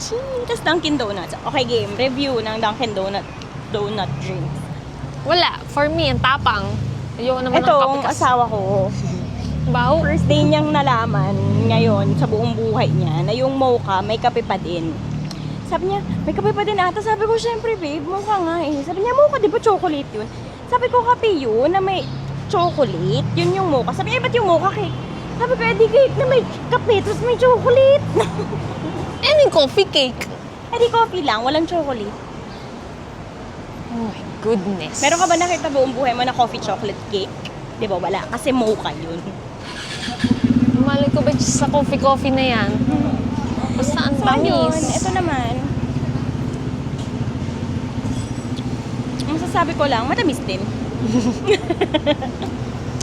Tapos Dunkin' Donuts. Okay, game. Review ng Dunkin' Donut drinks. Wala. For me, ang tapang. Ayoko naman ng Ito, kape ang kasi. asawa ko. Baho. First day niyang nalaman ngayon sa buong buhay niya na yung mocha may kape pa din. Sabi niya, may kape pa din ata. Sabi ko, syempre babe, mocha nga eh. Sabi niya, mocha, di ba chocolate yun? Sabi ko, kape yun na may chocolate. Yun yung mocha. Sabi niya, ba't yung mocha cake? Sabi ko, di cake na may kape, tapos may chocolate. Ano yung coffee cake? Di coffee lang, walang chocolate. Oh my goodness. Meron ka ba nakita buong buhay mo na coffee chocolate cake? Di ba, wala. Kasi mocha yun. Malay ko ba sa coffee na yan? Basta ang So, ayun, tamis. ito naman. Ang masasabi ko lang, matamis din.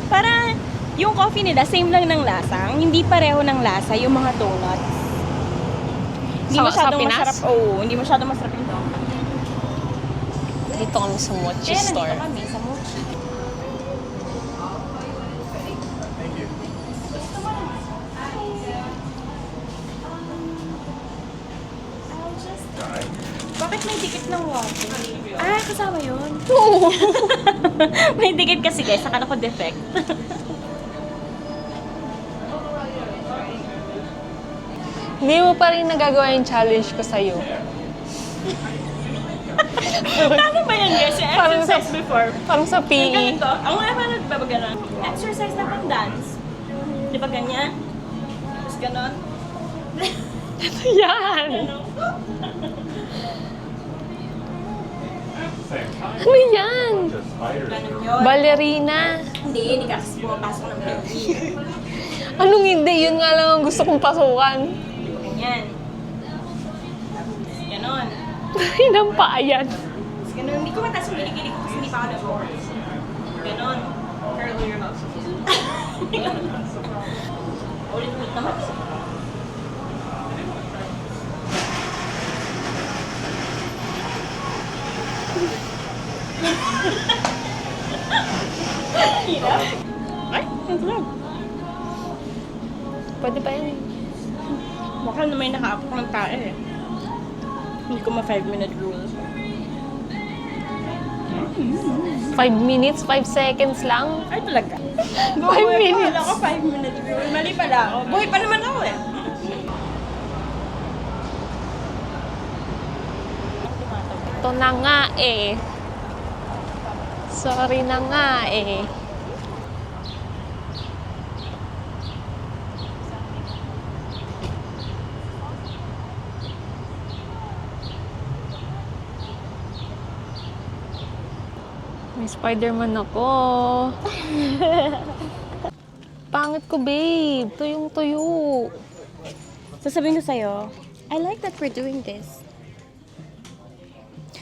Para yung coffee nila, same lang ng lasa. Hindi pareho ng lasa yung mga donuts. Hindi Sa masyadong Pinas? masarap. Oo, hindi masyadong masarap yung donut. Dito kami sa Mochi Kaya store. nandito kami sa Mochi. Bakit may dikit ng water? Ah, kasama yun. Oo. May dikit kasi guys, akala ko defect. Hindi mo pa rin nagagawa yung challenge ko sa'yo. Ano ba yan guys? Yung Parang exercise sa- before. Parang sa Yung PE. ganito. Ang mga pa nagbabagalan. Exercise na pang dance. Di ba ganyan? Tapos ganon. Yan! Ano yan? Ganon yun. Ballerina. Hindi, hindi ka kasi pumapasok ng PE. Anong hindi? Yun nga lang ang gusto kong pasukan. Ganyan. Ganon. Hinang paa yan. Tapos ganon. Hindi ko mataas yung kilikili ko kasi hindi pa ako nag-roll. Ganon. Curl your mouth. Ulit-ulit naman. Hirap. Ay, ang sarap. Pwede pa yan. Baka na may nakaapok ng tae eh. Hindi ko ma 5-minute rule. 5 minutes, 5 seconds lang. Ay talaga. 5 minutes. Akala ko 5-minute rule. Mali pala ako. Buhay pa naman ako eh. Ito na nga eh. Sorry na nga eh. May Spider-Man ako. Pangit ko, babe. Tuyong-tuyo. Sasabihin ko sa'yo, I like that we're doing this.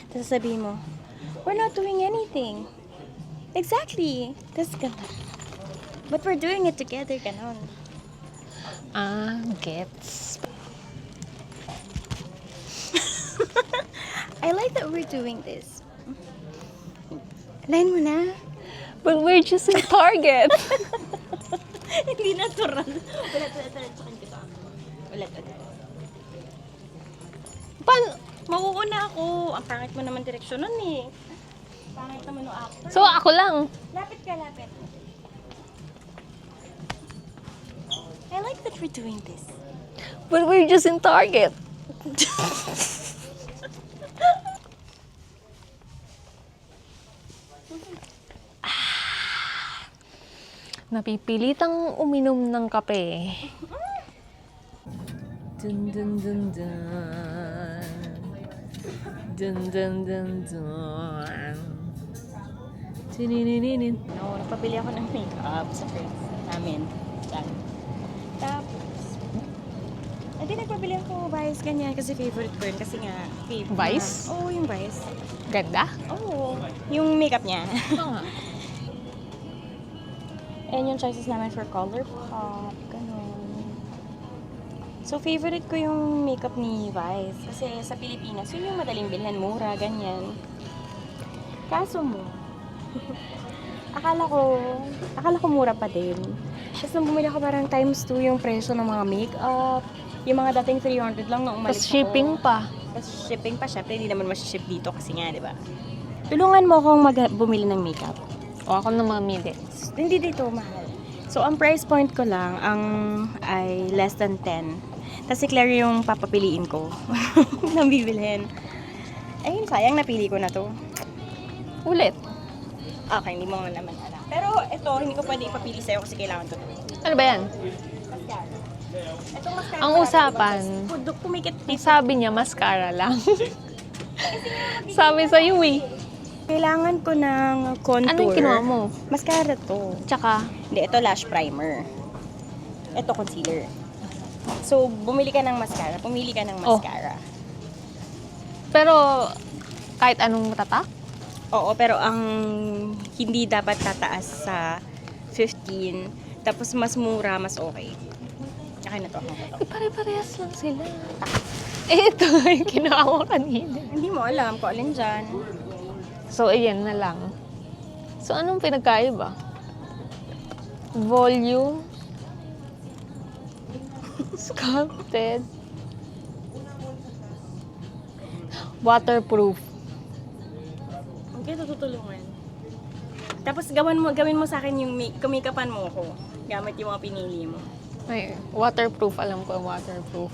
Tapos sasabihin mo, we're not doing anything. Exactly. Tapos gano'n. But we're doing it together, gano'n. Ah, gets. I like that we're doing this. Line mo na. But we're just in Target. Hindi natural. Ulit. Tsakin kita. Ulit. Paano? Mauuna ako. Ang pangit mo naman direksyon nun eh. Pangit naman yung actor. So, ako lang. Lapit ka, lapit. I like that we're doing this. But we're just in Target. Napipilitang uminom ng kape. Dun dun dun dun. Dun dun dun dun. Tinininin. No, nagpabili ako ng makeup sa friends namin. Diyan. Tapos, hindi nagpabili ako Vice ganyan kasi favorite ko yun. Kasi nga, Vice? Oo, yung Vice. Ganda? Oo, yung makeup niya. Oo nga. And yung choices namin for ColourPop, ganun. So, favorite ko yung makeup ni Vice. Kasi sa Pilipinas, yun yung madaling bilhan, mura, ganyan. Kaso mo, akala ko mura pa din. Tapos nung bumili ako parang times 2 yung presyo ng mga makeup. Yung mga dating 300 lang nung umalis Tapos shipping pa. Tapos shipping pa, syempre hindi naman ship dito kasi nga, di ba? Tulungan mo akong bumili ng makeup. O ako na mamili. Hindi dito, mahal. So, ang price point ko lang ay less than 10. Tapos si Claire yung papapiliin ko nang bibilhin. Ayun, sayang napili ko na to. Ulit. Okay, hindi mo naman alam. Pero ito, hindi ko pwede ipapili sa'yo kasi kailangan ko to. Ano ba yan? Mascara. Itong mascara Ang ko usapan, pumikit ang sabi niya, mascara lang. Sabi sa'yo eh. Kailangan ko ng contour. Anong kinuha mo? Mascara to. Tsaka, Hindi, ito lash primer. Ito concealer. So, bumili ka ng mascara. Pumili ka ng Oh. mascara. pero kahit anong matatak? Oo, pero ang hindi dapat tataas sa 15. Tapos mas mura, mas okay. Okay na to. Eh, pare-parehas lang sila. Eh, ito yung kinuha ko kanina. Hindi mo alam kung alin dyan. So, ayan na lang. So, anong pinagkaiba? Volume. Sculpted. Waterproof. Okay, tutulungan. Tapos gawin mo sa akin yung kumikapan mo ko. Gamit yung mga pinili mo. Ay, waterproof. Alam ko yung waterproof.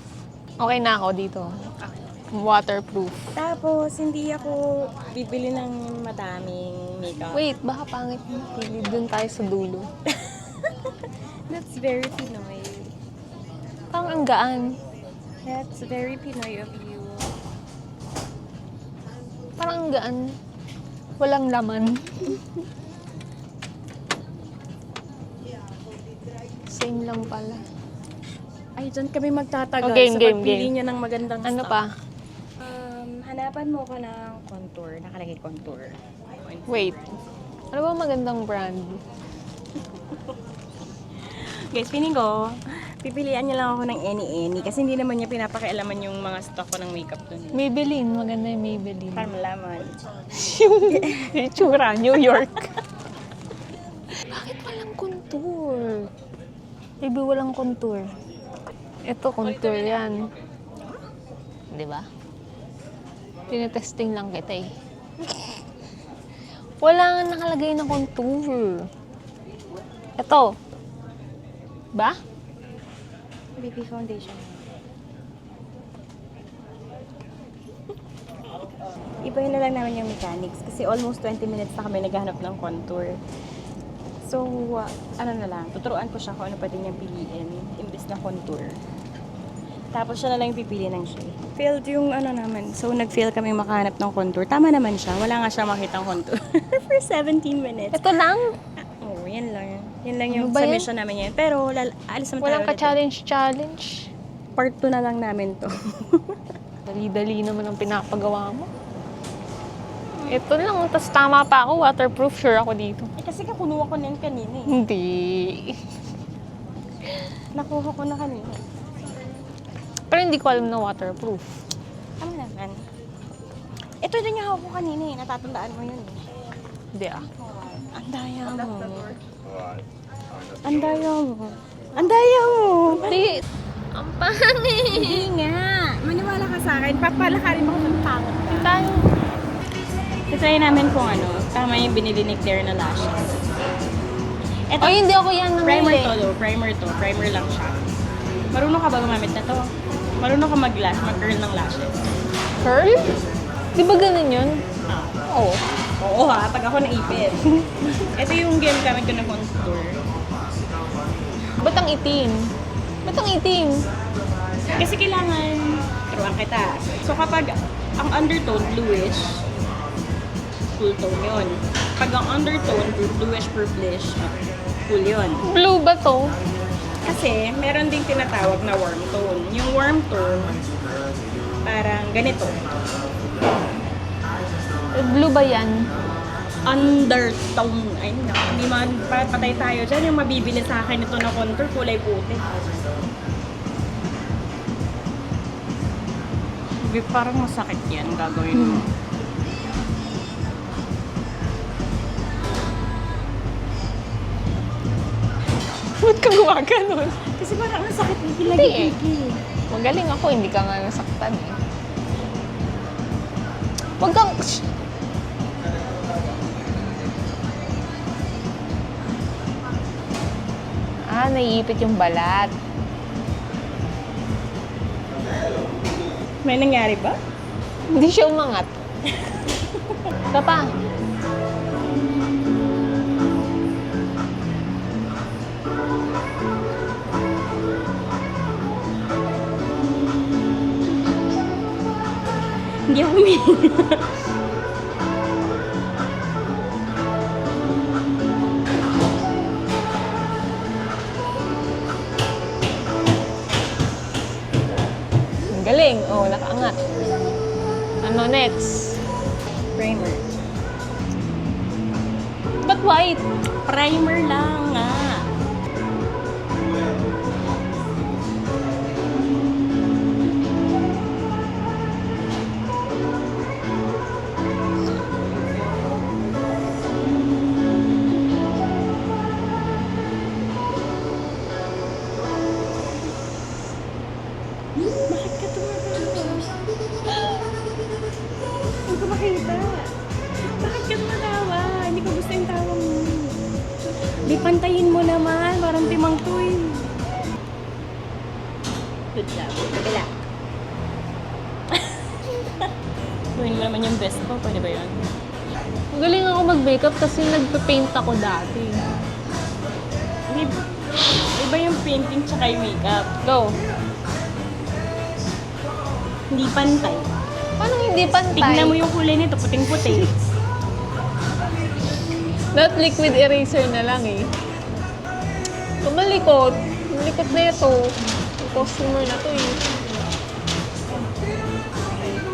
Okay na ako dito. Okay. Waterproof. Tapos, hindi ako bibili ng madaming makeup. Wait, baka pangit mo. Doon tayo sa dulo. That's very Pinoy. Parang ang gaan. That's very Pinoy of you. Parang ang gaan. Walang laman. Same lang pala. Ay, dyan kami magtatagal Okay, sa game. pagpili niya ng magandang Ano stock. pa? Hanapan mo ko ng contour. Nakalagay contour. Wait. Ano ba magandang brand? Guys, feeling ko, pipilian niya lang ako ng any kasi hindi naman niya pinapakialaman yung mga stock ko ng makeup dun. Maybelline. Maganda yung Maybelline. Para malaman. Yung itsura, New York. Bakit walang contour? Maybe walang contour. Ito, contour yan. Di ba? Tinetesting lang kita eh. Wala nga nakalagay na contour. Ito. Ba? BB foundation. Ibahin na lang namin yung mechanics kasi almost 20 minutes na kami naghahanap ng contour. So, ano na lang, tuturuan ko siya kung ano pwede niyang piliin imbes na contour. Tapos siya na lang yung pipili ng shade. Failed yung ano naman. So, nag-fail kami makahanap ng contour. Tama naman siya. Wala nga siya makitang contour for 17 minutes. Ito lang. Oo, yan lang. Yan lang yung Ano ba yan? submission namin yan. Pero, alis naman Walang tayo ulit. ka-challenge. Part 2 na lang namin to. Dali-dali naman ang pinapagawa mo. Ito lang. Tapos tama pa ako. Waterproof. Sure ako dito. Kasi kakunuha ko na yan kanina eh. Hindi. Nakuha ko na kanina. Pero hindi ko alam na waterproof. Ano naman? Ito din yung hawak ko kanina eh. Natatandaan mo yun eh. Hindi ah. Ang daya mo. Ang daya mo. Ang daya mo. Hindi. Ang pangit. Hindi nga. Maniwala ka sa akin. Papalakarin mo kung pangit ka. Tayo. Try namin kung ano. Tama yung binili ni Claire na lashes. Ito, Ay, hindi ako yan primer namili. to do. Primer to. Primer lang siya. Marunong ka ba gumamit na to? Marunong ka mag-curl ng lashes? Curl? Di ba ganun yun? Oo. Oo ha, pag ako naipit. Ito yung gamit ko na contour. Ba't ang itim? Ba't ang itim? Kasi kailangan, turuan kita. So kapag ang undertone bluish, cool tone yun. Pag ang undertone bluish purplish, cool yun. Blue ba to? Kasi meron ding tinatawag na warm tone. Yung warm tone, parang ganito. Blue ba yan? Undertone. Ay, no. Hindi man patay tayo dyan. Yung mabibili sa akin ito na contour, kulay puti. Parang masakit yan gagawin mo. Ba't ka gumagano'n? Kasi parang ang sakit Hindi eh. lagi. Magaling ako, hindi ka nga nasaktan eh. Huwag kang... Shh! Naiipit yung balat. May nangyari ba? Hindi siya umangat. Isa pa. Hindi ako humihinga. Ang galing. Oh, nakaangat. Ano next? Primer. Ba't white? Primer lang nga. Bakit ka tumatawa? Hindi ko makita. Bakit ka tumatawa? Hindi ko gusto yung tawa mo. Di pantayin mo naman. Parang timang to eh. Good job. Kabila. Gawin mo naman yung best mo. Pwede ba yun? Galing ako mag-makeup kasi nagpe-paint ako dati. Iba yung painting tsaka yung makeup. Go. Hindi pantay. Paano hindi pantay? Tignan mo yung kulay nito. Puting-puti. That liquid eraser na lang eh. Malikot. Malikot na ito. Yung customer na to eh.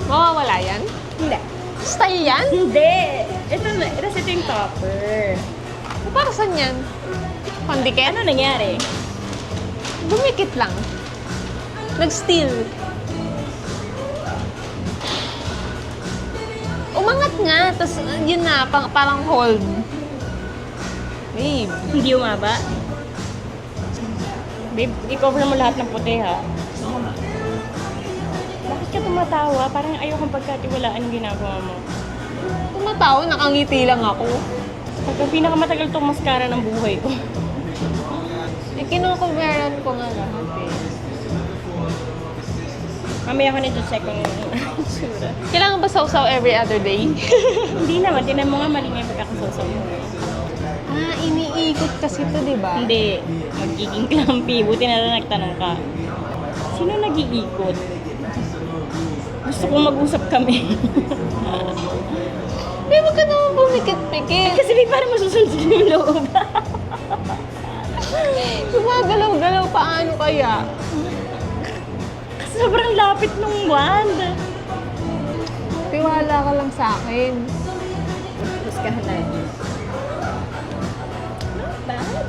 Mawawala yan? Hindi. Style yan? Hindi. Ito yung topper. Para saan yan? Pandikit? Ano nangyari? Dumikit lang. Nag-steal. Umangat nga, tapos yun na, parang hold. Babe. Hindi umaba? Babe, i-cover mo lahat ng puti ha. Bakit ka tumatawa? Parang ayokong pagkatiwalaan yung ginagawa mo. Tumatawa, nakangiti lang ako. Pagka pinakamatagal tong mascara ng buhay ko. Eh, kinukuveran ko nga lahat eh. Mamaya ko nito check kung sura. Kailangan ba sausaw every other day? Hindi naman, tinan mo nga mali nga yung pagkakasasaw mo. Iniikot kasi to, di ba? Hindi, magiging clumpy. Buti na lang nagtanong ka. Sino nag-iikot? Gusto kong mag-usap kami. Eh, wag ka naman bumikit-pikit. Kasi may parang masusunod yung loob. Gumagalaw-galaw, paano kaya? Sobrang lapit nung wand. Tiwala ka lang sa akin. Huskahan na yun. Not bad.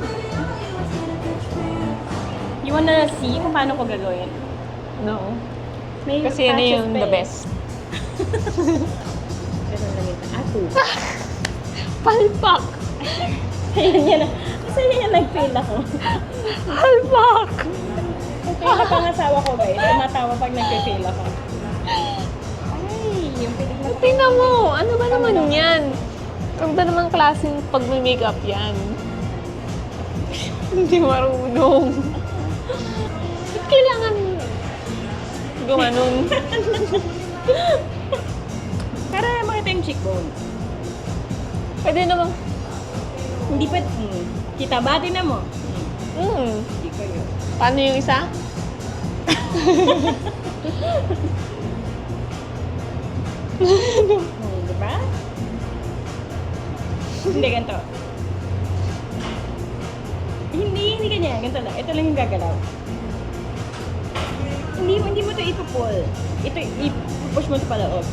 You wanna see kung paano ko gagawin? No. May Kasi yun patches yung pa the eh. best. Ganun lang ito. Ako. Palpak! Ayan yan. Kasi yan nag-fail ako. Palpak! Kaya kapangasawa ko guys. Tumatawa pag nag-fail ako. Ay, yung pilig na Tingnan mo! Ano ba naman yan? Ang ba namang klaseng pag may makeup yan? Hindi marunong. Ba't kailangan gumanon? para makita yung cheekbone. Pwede naman. Hindi pa, kita ba? Tinan mo. Hindi ko yun. Paano yung isa? Diba? Hindi, ganito. Hindi ganyan. Ganito lang. Ito lang yung gagalaw. Hindi mo ito ipupull. Ito, ipupush mo ito paloob.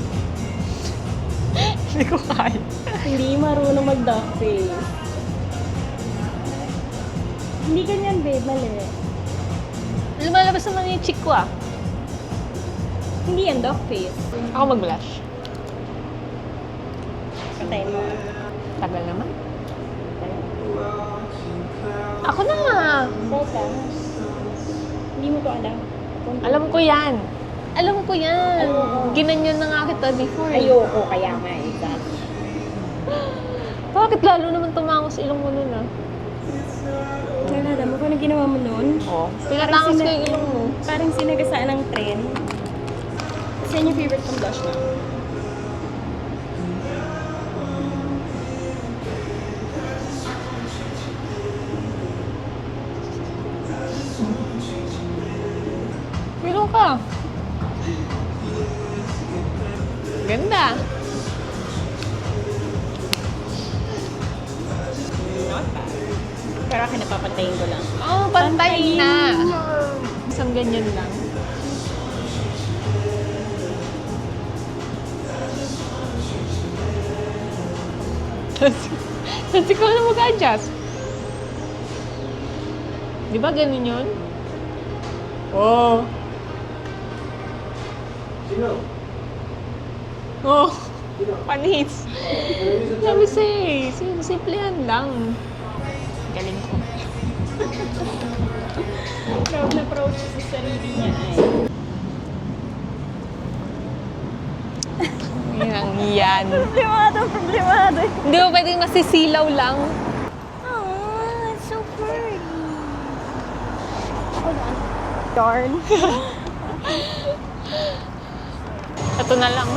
Hindi ko kaya. Hindi marunong mag-duck face. Hindi ganyan, babe. Mali. Lumalabas naman yung cheek ko ah. Hindi yan, duck face. Ako mag-blush. Patayin mo. Tagal naman. Patayin mo. Ako na nga. Teka. Hindi mo to alam. Alam ko yan. Alam ko yan. Ayoko. Ginanyan na nga kita before. Ayoko, kaya nga exactly. Bakit lalo naman tumango sa ilong mo nun ah? Nalala mo kung ano ginawa mo nun? Oo. Pinatangos ko sina- yung ilong mo. Parang sinagasaan ng tren. Kasi yan yung favorite kong blush na. Pero ka. Ganda. Not bad. Pero akin napapantayin ko lang. Oh, pantay na. Isang ganyan lang. Tapos ikaw na mag-adjust. Di ba ganun yun? Oh. Oh. Panis. Sabi sa'yo, simplihan lang. Galing ko. Proud na proud siya sa sarili niya ay. Yan. Problemado. Hindi mo pwedeng masisilaw lang. Aww, it's so pretty. Hold on. Darn. Ito na lang.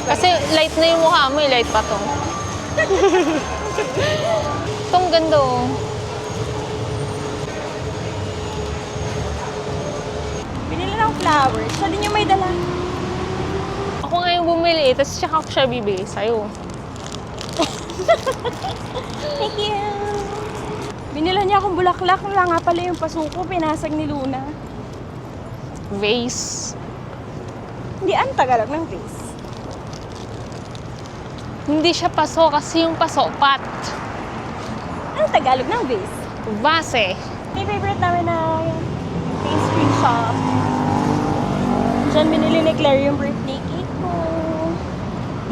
Kasi light na yung mukha mo, light pa to. Itong ganda oh. Binili ng flowers. Siya din yung may dala. Ako nga yung bumili, tapos tsaka ako siya bibigay sa'yo. Thank you. Binila niya akong bulaklak. Wala nga pala yung pasuko. Pinasag ni Luna. Vase. Hindi, ang tagalog ng face. Hindi siya paso kasi yung paso, pat. Ang tagalog ng vase. Vase. May favorite namin na pastry shop. Diyan binili ni Claire yung birthday cake ko.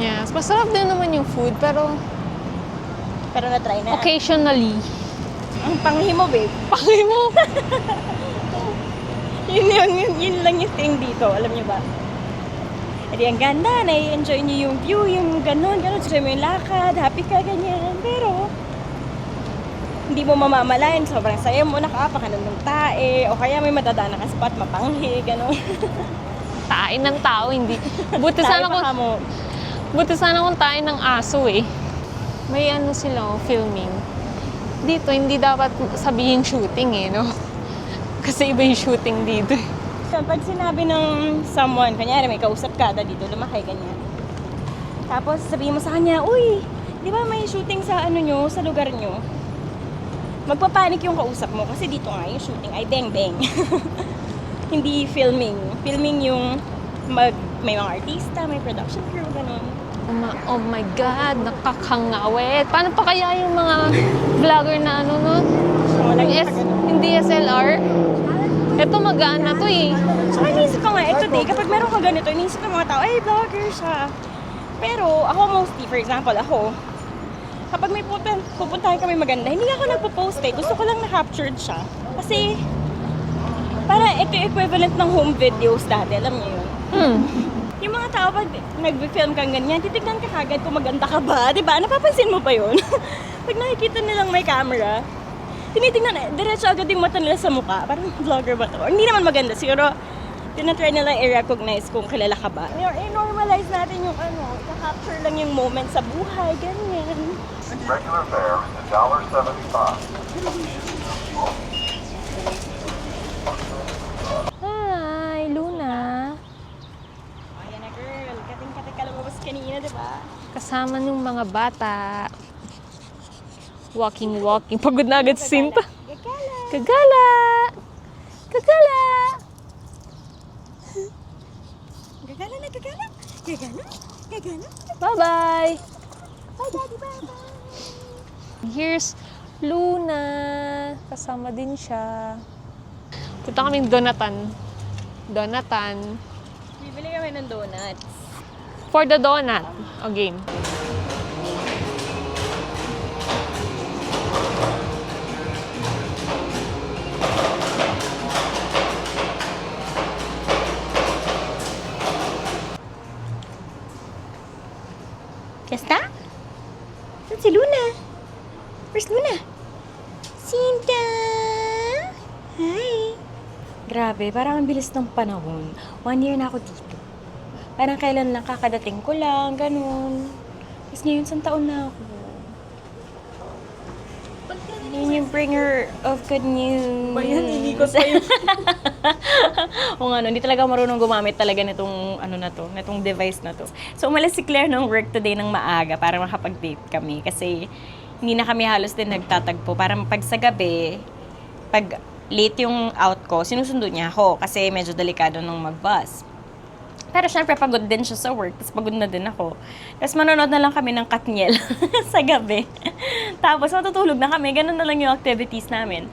Yes, masarap din naman yung food, pero Pero na-try na. occasionally. Ang panghi mo, babe. Pangay mo. Yun lang yung thing dito. Alam niyo ba? Edi ang ganda, nai-enjoy niyo yung view, yung ganun, try mo yung lakad, happy ka, ganyan. Pero, hindi mo mamamalayan, sobrang saya mo, nakaapak ka ng tae, o kaya may madadaan ka spot, mapanghi, ganun. Tain ng tao, hindi. Buti sana Baka kung, mo, buti sana kung tain ng aso eh. May ano sila, oh, filming. Dito, hindi dapat sabihin shooting eh, no? Kasi iba yung shooting dito eh. pag sinabi ng someone, kanyari may kausap ka, dito lumaki, ganyan. Tapos sabihin mo sa kanya, uy, di ba may shooting sa ano nyo, sa lugar nyo? Magpapanik yung kausap mo kasi dito nga yung shooting ay bang-bang. Hindi filming. Filming yung may mga artista, may production crew, ganun. Oh my God, nakakangawit. Paano pa kaya yung mga vlogger na ano, no? So, walang Yung DSLR? Ito magaan na to eh. So, iniisip ko nga, ito day, kapag meron ka ganito, iniisip ng mga tao, ay, vlogger siya. Pero, ako mostly, for example, ako, kapag may pupuntahan kami maganda, hindi ako nagpo-post eh. Gusto ko lang na-captured siya. Kasi, para ito yung equivalent ng home videos dati, alam niyo yun. Yung mga tao, pag nag-film kang ganyan, titignan ka kagad kung maganda ka ba, di ba? Napapansin mo pa yun? Pag nakikita nilang may camera, tinitingnan, diretso agad yung mata nila sa mukha. Parang vlogger ba to? Or, hindi naman maganda. Siguro, tinatry nila i-recognize kung kilala ka ba. I-normalize natin yung ano, capture lang yung moment sa buhay, ganyan. Regular fare is $1.75. Hi, Luna. Ayan na girl, kating-kating ka lumabas kanina, di ba? Kasama ng mga bata. Walking. Pagod na agad si Sinta. Gagala! Kagala! Kagala! Gagala na, gagala! Gagala! Gagala! Bye-bye! Bye, daddy, bye-bye! Here's Luna. Kasama din siya. Punta kaming Donatan. Bibili kami ng donuts. For the donut. O game. Fiesta? Saan si Luna? Where's Luna? Sinta! Hi! Grabe, parang ang bilis ng panahon. 1 year na ako dito. Parang kailan lang kakadating ko lang, ganun. Tapos ngayon, isang taon na ako. Yun yung bringer of good news. Bayan, inikot pa yun. O nga, no, hindi talaga marunong gumamit talaga nitong, nitong device na to. So, umalis si Claire ng work today ng maaga para makapag-date kami. Kasi, hindi na kami halos din nagtatagpo. Parang pag sa gabi, pag late yung out ko, sinusundo niya ako. Kasi medyo delikado nung mag-bus. Pero syempre, pagod din siya sa work. Tapos pagod na din ako. Tapos manonood na lang kami ng Katniel sa gabi. Tapos matutulog na kami. Ganun na lang yung activities namin.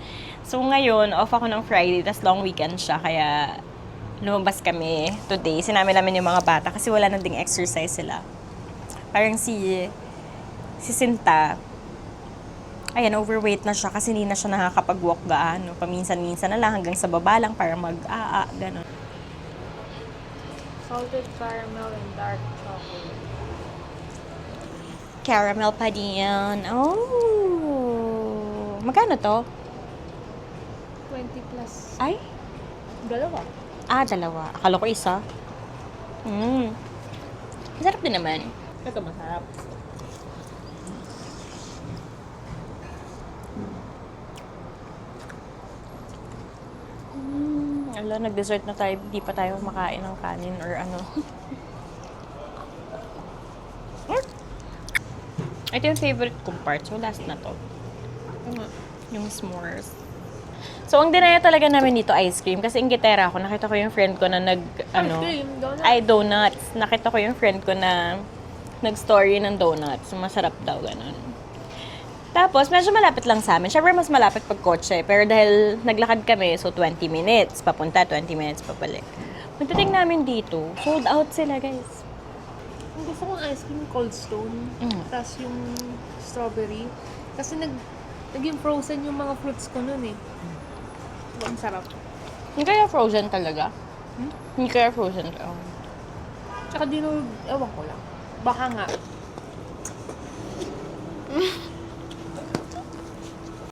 So ngayon, off ako ng Friday. Tapos long weekend siya. Kaya lumabas kami today. Sinami namin yung mga bata. Kasi wala na ding exercise sila. Parang si Sinta, ayan, overweight na siya. Kasi hindi na siya nakakapag-walk gaano. Paminsan-minsan na lang hanggang sa baba lang para ganun. Salted caramel and dark chocolate. Caramel pa din. Oh! Magkano to? 20 plus. Ay? Dalawa. Dalawa. Akala ko isa. Masarap din naman. Ito masarap. Ala, nag-dessert na tayo. Di pa tayo makain ng kanin or ano. Ito yung favorite kong part. So, last na to. Yung s'mores. So, ang dinaya talaga namin dito, ice cream. Kasi inggitera ako. Nakita ko yung friend ko na donuts. Nakita ko yung friend ko na nag-story ng donuts. Masarap daw, ganun. Tapos, medyo malapit lang sa amin. Siyempre, mas malapit pag kotse. Pero dahil naglakad kami, so 20 minutes. Papunta, 20 minutes papalik. Pagdating namin dito, sold out sila, guys. Ang gusto kong ice cream, Cold Stone. Tapos yung strawberry. Kasi naging frozen yung mga fruits ko nun eh. Ang sarap. Hindi kaya frozen talaga? Hindi kaya frozen talaga. Tsaka ewan ko lang. Baka nga.